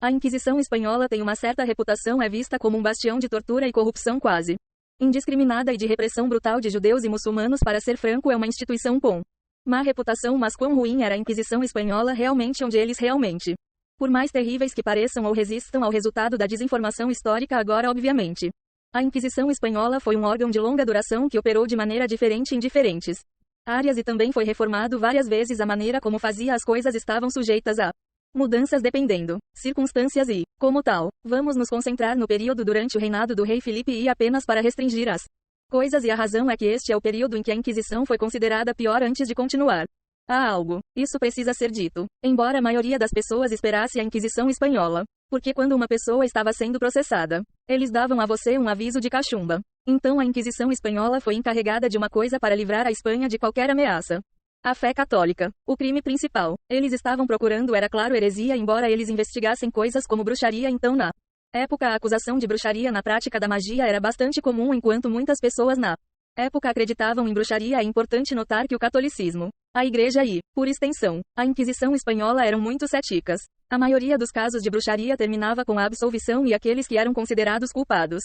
A Inquisição espanhola tem uma certa reputação, é vista como um bastião de tortura e corrupção quase indiscriminada e de repressão brutal de judeus e muçulmanos. Para ser franco, é uma instituição com má reputação, mas quão ruim era a Inquisição espanhola realmente, onde eles realmente, por mais terríveis que pareçam ou resistam ao resultado da desinformação histórica agora obviamente, a Inquisição espanhola foi um órgão de longa duração que operou de maneira diferente em diferentes áreas e também foi reformado várias vezes. A maneira como fazia as coisas estavam sujeitas a mudanças dependendo circunstâncias e, como tal, vamos nos concentrar no período durante o reinado do rei Filipe e apenas para restringir as coisas, e a razão é que este é o período em que a Inquisição foi considerada pior. Antes de continuar, há algo, isso precisa ser dito, embora a maioria das pessoas esperasse a Inquisição espanhola, porque quando uma pessoa estava sendo processada, eles davam a você um aviso de cachumba. Então a Inquisição espanhola foi encarregada de uma coisa para livrar a Espanha de qualquer ameaça: a fé católica. O crime principal eles estavam procurando era, claro, heresia, embora eles investigassem coisas como bruxaria. Então na época a acusação de bruxaria na prática da magia era bastante comum, enquanto muitas pessoas na época acreditavam em bruxaria. É importante notar que o catolicismo, a igreja e, por extensão, a Inquisição espanhola eram muito céticas. A maioria dos casos de bruxaria terminava com a absolvição e aqueles que eram considerados culpados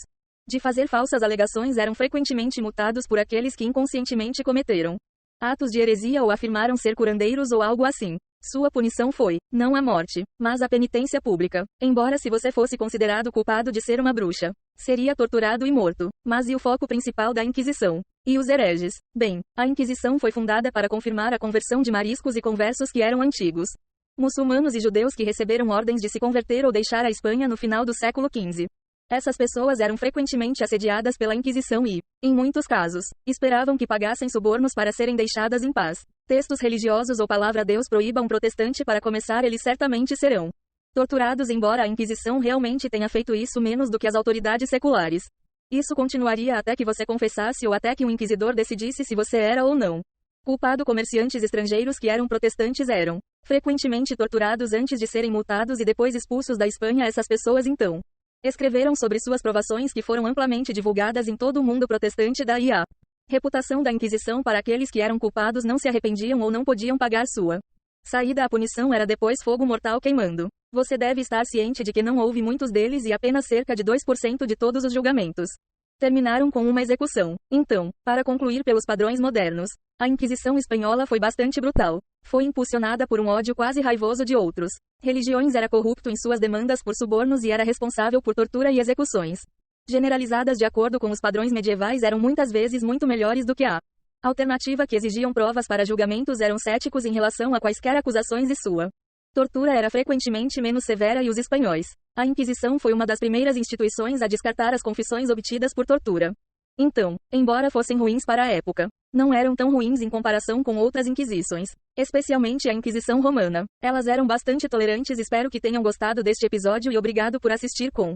de fazer falsas alegações eram frequentemente multados por aqueles que inconscientemente cometeram atos de heresia ou afirmaram ser curandeiros ou algo assim. Sua punição foi, não a morte, mas a penitência pública. Embora se você fosse considerado culpado de ser uma bruxa, seria torturado e morto. Mas e o foco principal da Inquisição? E os hereges? Bem, a Inquisição foi fundada para confirmar a conversão de mariscos e conversos que eram antigos muçulmanos e judeus que receberam ordens de se converter ou deixar a Espanha no final do século XV. Essas pessoas eram frequentemente assediadas pela Inquisição e, em muitos casos, esperavam que pagassem subornos para serem deixadas em paz. Textos religiosos ou palavra Deus proíba um protestante para começar, eles certamente serão torturados, embora a Inquisição realmente tenha feito isso menos do que as autoridades seculares. Isso continuaria até que você confessasse ou até que um inquisidor decidisse se você era ou não culpado. Comerciantes estrangeiros que eram protestantes eram frequentemente torturados antes de serem multados e depois expulsos da Espanha. Essas pessoas então escreveram sobre suas provações que foram amplamente divulgadas em todo o mundo protestante. Daí a reputação da Inquisição para aqueles que eram culpados não se arrependiam ou não podiam pagar sua saída. A punição era depois fogo mortal queimando. Você deve estar ciente de que não houve muitos deles e apenas cerca de 2% de todos os julgamentos terminaram com uma execução. Então, para concluir, pelos padrões modernos, a Inquisição espanhola foi bastante brutal. Foi impulsionada por um ódio quase raivoso de outros religiões, era corrupto em suas demandas por subornos e era responsável por tortura e execuções generalizadas de acordo com os padrões medievais. Eram muitas vezes muito melhores do que a alternativa, que exigiam provas para julgamentos. Eram céticos em relação a quaisquer acusações e sua tortura era frequentemente menos severa. E os espanhóis, a Inquisição foi uma das primeiras instituições a descartar as confissões obtidas por tortura. Então, embora fossem ruins para a época, não eram tão ruins em comparação com outras inquisições, especialmente a Inquisição Romana. Elas eram bastante tolerantes. Espero que tenham gostado deste episódio e obrigado por assistir. Com